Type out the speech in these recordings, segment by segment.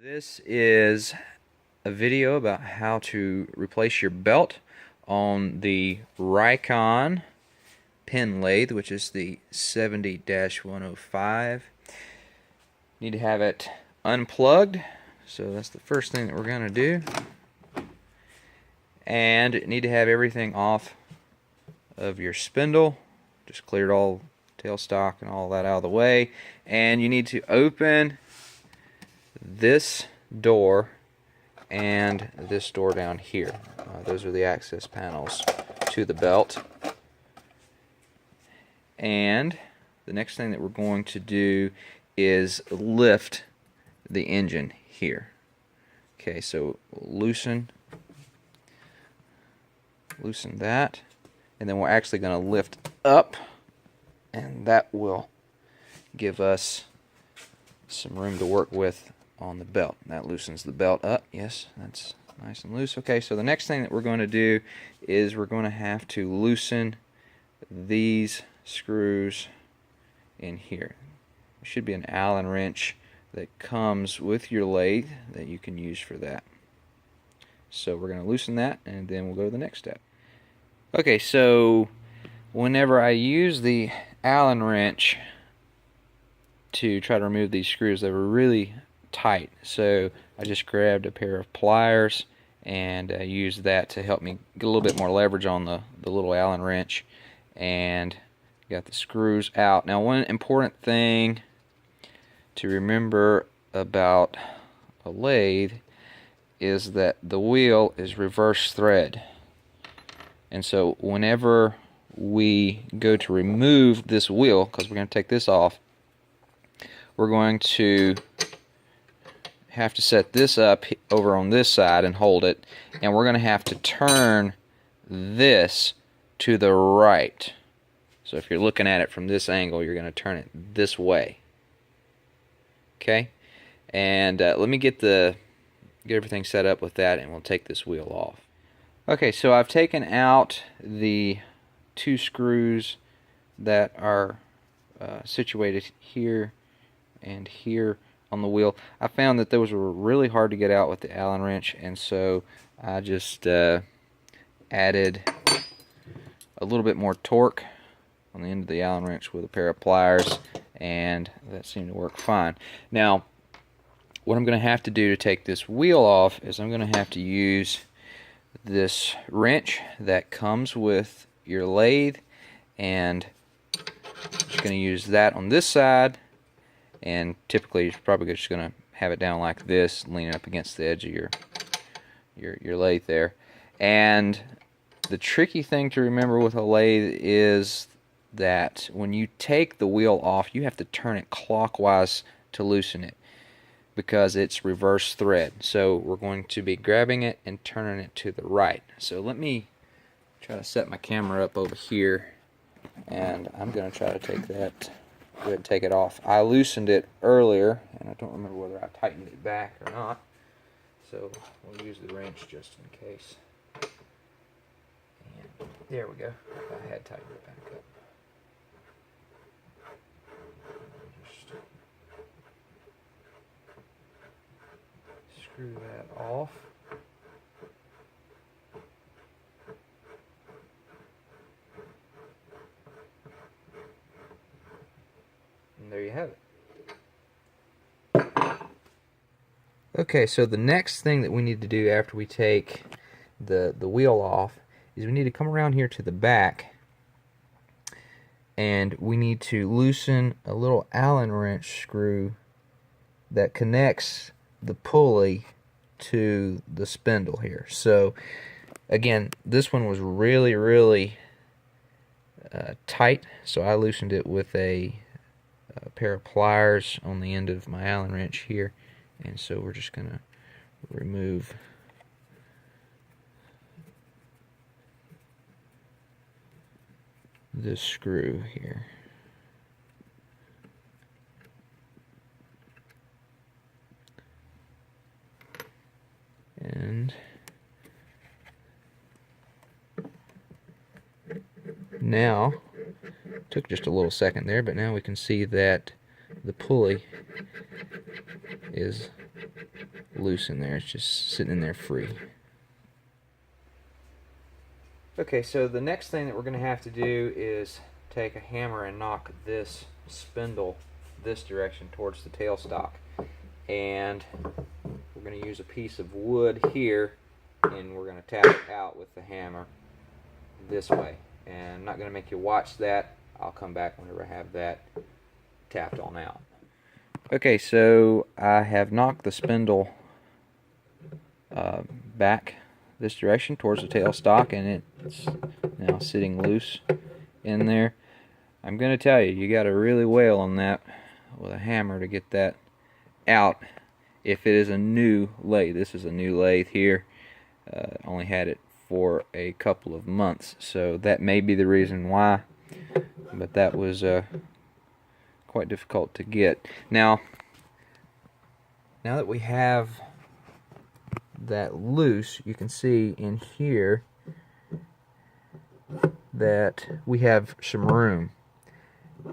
This is a video about how to replace your belt on the Rikon pen lathe, which is the 70-105. Need to have it unplugged, so that's the first thing that we're going to do. And need to have everything off of your spindle. Just cleared all tailstock and all that out of the way. And you need to open this door and this door down here. Those are the access panels to the belt. And the next thing that we're going to do is lift the engine here. Okay, so loosen that, and then we're actually going to lift up, and that will give us some room to work with on the belt. That loosens the belt up. Yes, that's nice and loose. Okay, so the next thing that we're going to do is we're going to have to loosen these screws in here. There should be an Allen wrench that comes with your lathe that you can use for that. So we're going to loosen that, and then we'll go to the next step. Okay, so whenever I use the Allen wrench to try to remove these screws, they were really tight, so I just grabbed a pair of pliers and used that to help me get a little bit more leverage on the little Allen wrench, and got the screws out. Now, one important thing to remember about a lathe is that the wheel is reverse thread, and so whenever we go to remove this wheel, because we're going to take this off, we're going to have to set this up over on this side and hold it, and we're going to have to turn this to the right. So if you're looking at it from this angle, you're going to turn it this way. Okay, and let me get everything set up with that, and we'll take this wheel off. Okay, so I've taken out the two screws that are situated here and here on the wheel. I found that those were really hard to get out with the Allen wrench, and so I just added a little bit more torque on the end of the Allen wrench with a pair of pliers, and that seemed to work fine. Now, what I'm going to have to do to take this wheel off is I'm going to have to use this wrench that comes with your lathe, and I'm just going to use that on this side, and typically you're probably just going to have it down like this, leaning up against the edge of your lathe there. And the tricky thing to remember with a lathe is that when you take the wheel off, you have to turn it clockwise to loosen it, because it's reverse thread. So we're going to be grabbing it and turning it to the right. So let me try to set my camera up over here, and I'm going to try to take that, go ahead and take it off. I loosened it earlier, and I don't remember whether I tightened it back or not, so we'll use the wrench just in case. And there we go. I had tightened it back up. Screw that off. And there you have it. Okay, so the next thing that we need to do after we take the wheel off is we need to come around here to the back, and we need to loosen a little Allen wrench screw that connects the pulley to the spindle here. So again, this one was really tight, so I loosened it with a pair of pliers on the end of my Allen wrench here, and so we're just going to remove this screw here. And now, took just a little second there, but now we can see that the pulley is loose in there. It's just sitting in there free. Okay, so the next thing that we're going to have to do is take a hammer and knock this spindle this direction towards the tailstock. And we're going to use a piece of wood here, and we're going to tap it out with the hammer this way. And I'm not going to make you watch that. I'll come back whenever I have that tapped on out. Okay, so I have knocked the spindle back this direction towards the tailstock, and it's now sitting loose in there. I'm going to tell you, you got to really wail on that with a hammer to get that out. If it is a new lathe, this is a new lathe here. Only had it for a couple of months, so that may be the reason why. But that was quite difficult to get. Now that we have that loose, you can see in here that we have some room,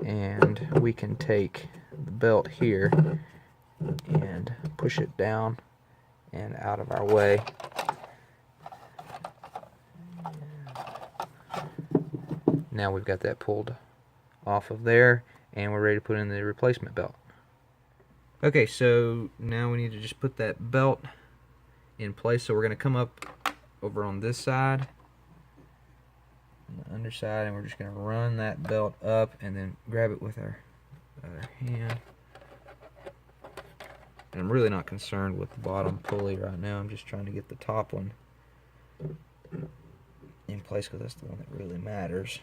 and we can take the belt here and push it down and out of our way. Now we've got that pulled off of there, and we're ready to put in the replacement belt. Okay, so now we need to just put that belt in place. So we're going to come up over on this side, on the underside, and we're just going to run that belt up and then grab it with our other hand. And I'm really not concerned with the bottom pulley right now. I'm just trying to get the top one in place because that's the one that really matters.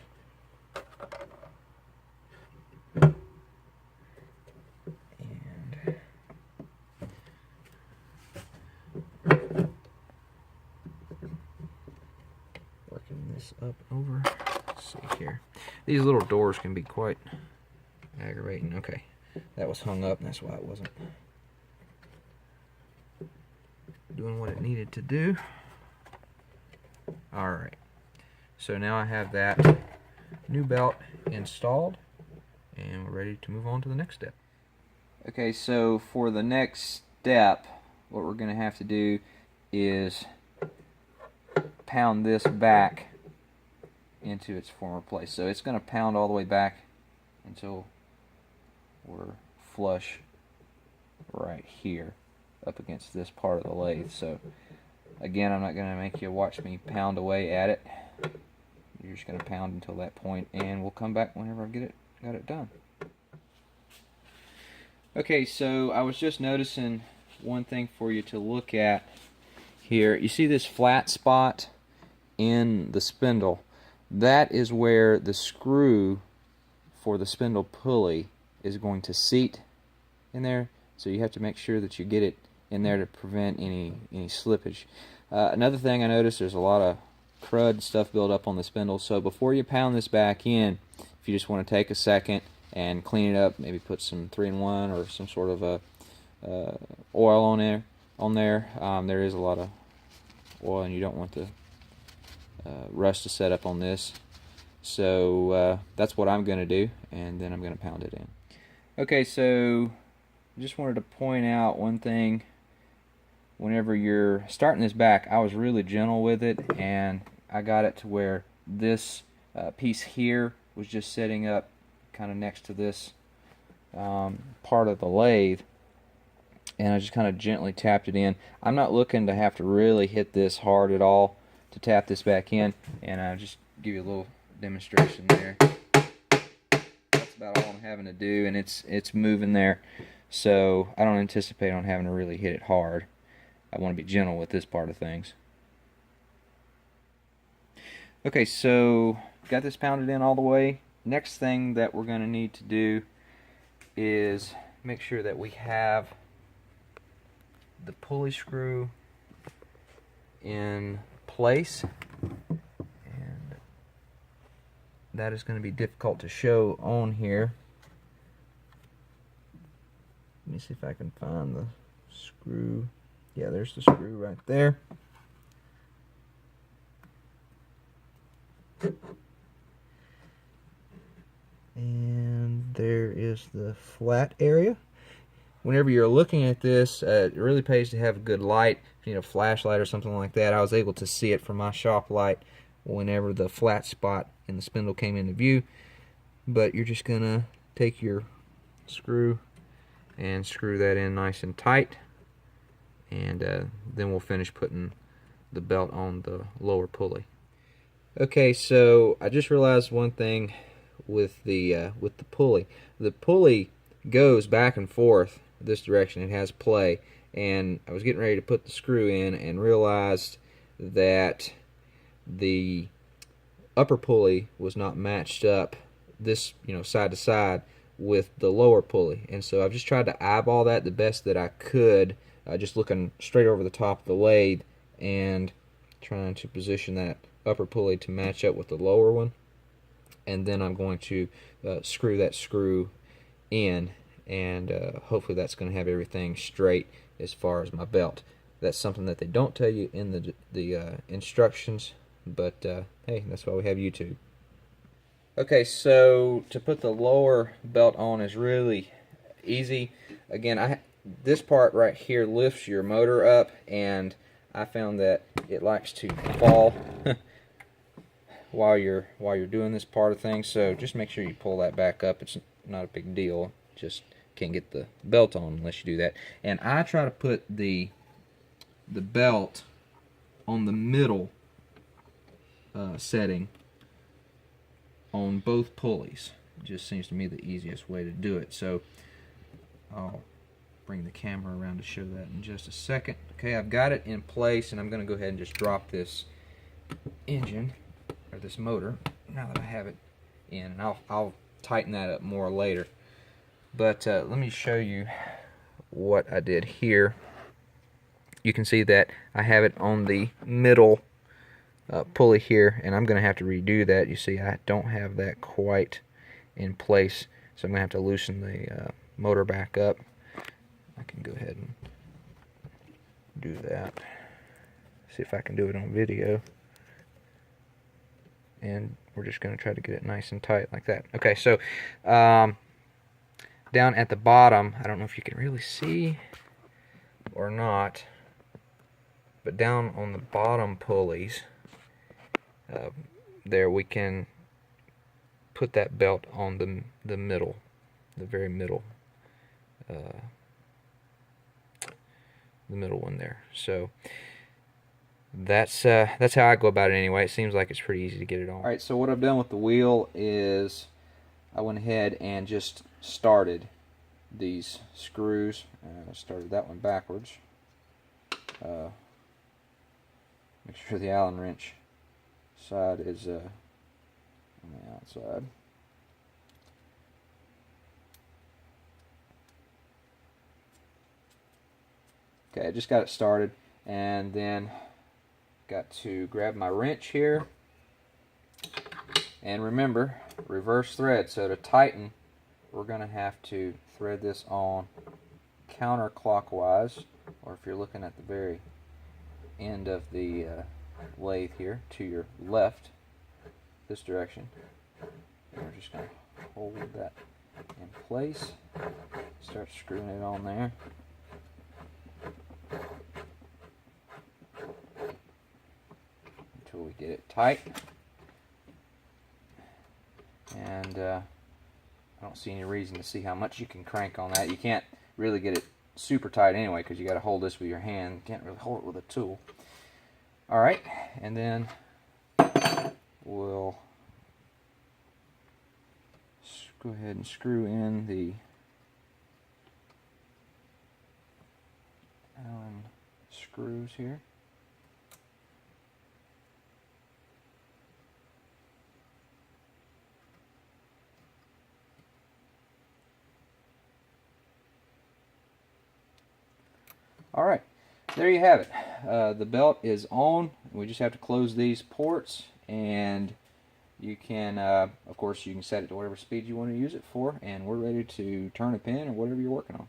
Up over. Let's see here. These little doors can be quite aggravating. Okay, that was hung up, and that's why it wasn't doing what it needed to do. Alright, so now I have that new belt installed, and we're ready to move on to the next step. Okay, so for the next step, what we're going to have to do is pound this back into its former place. So it's going to pound all the way back until we're flush right here up against this part of the lathe. So again, I'm not going to make you watch me pound away at it. You're just going to pound until that point, and we'll come back whenever I got it done. Okay, so I was just noticing one thing for you to look at here. You see this flat spot in the spindle? That is where the screw for the spindle pulley is going to seat in there, so you have to make sure that you get it in there to prevent any slippage. Another thing I noticed, there's a lot of crud stuff built up on the spindle, so before you pound this back in, if you just want to take a second and clean it up, maybe put some 3-in-1 or some sort of a oil on there. There is a lot of oil, and you don't want the rust to set up on this. So that's what I'm going to do, and then I'm going to pound it in. Okay, so just wanted to point out one thing. Whenever you're starting this back, I was really gentle with it, and I got it to where this piece here was just sitting up kind of next to this part of the lathe, and I just kind of gently tapped it in. I'm not looking to have to really hit this hard at all to tap this back in, and I'll just give you a little demonstration there. That's about all I'm having to do, and it's moving there, so I don't anticipate on having to really hit it hard. I want to be gentle with this part of things. Okay, so got this pounded in all the way. Next thing that we're going to need to do is make sure that we have the pulley screw in place, and that is going to be difficult to show on here. Let me see if I can find the screw. Yeah, there's the screw right there. And there is the flat area. whenever you're looking at this, it really pays to have a good light. If you need a flashlight or something like that, I was able to see it from my shop light whenever the flat spot in the spindle came into view. But you're just gonna take your screw and screw that in nice and tight, and then we'll finish putting the belt on the lower pulley. Okay, so I just realized one thing with the pulley. The pulley goes back and forth this direction. It has play, and I was getting ready to put the screw in and realized that the upper pulley was not matched up this, side to side with the lower pulley, and so I've just tried to eyeball that the best that I could, just looking straight over the top of the lathe and trying to position that upper pulley to match up with the lower one. And then I'm going to screw that screw in, and hopefully that's going to have everything straight as far as my belt. That's something that they don't tell you in the instructions, but hey, that's why we have YouTube. Okay, so to put the lower belt on is really easy. Again, this part right here lifts your motor up, and I found that it likes to fall while you're doing this part of things. So just make sure you pull that back up. It's not a big deal. Just can't get the belt on unless you do that. And I try to put the belt on the middle setting on both pulleys. It just seems to me the easiest way to do it. So I'll bring the camera around to show that in just a second. Okay, I've got it in place, and I'm going to go ahead and just drop this engine, or this motor, now that I have it in, and I'll tighten that up more later. But let me show you what I did here. You can see that I have it on the middle pulley here, and I'm going to have to redo that. You see, I don't have that quite in place, so I'm going to have to loosen the motor back up. I can go ahead and do that. See if I can do it on video. And we're just going to try to get it nice and tight like that. Okay, so down at the bottom, I don't know if you can really see or not, but down on the bottom pulleys, there we can put that belt on the middle, the very middle, the middle one there. So that's how I go about it anyway. It seems like it's pretty easy to get it on. Alright, so what I've done with the wheel is I went ahead and just started these screws. I started that one backwards. Make sure the Allen wrench side is on the outside. Okay, I just got it started, and then got to grab my wrench here, and remember, reverse thread. So to tighten, we're going to have to thread this on counterclockwise, or if you're looking at the very end of the lathe here, to your left, this direction. And we're just going to hold that in place, start screwing it on there. Until we get it tight. And I don't see any reason to see how much you can crank on that. You can't really get it super tight anyway, because you got to hold this with your hand. You can't really hold it with a tool. Alright, and then we'll go ahead and screw in the Allen screws here. Alright, there you have it. The belt is on. We just have to close these ports, and you can, of course, you can set it to whatever speed you want to use it for, and we're ready to turn a pin or whatever you're working on.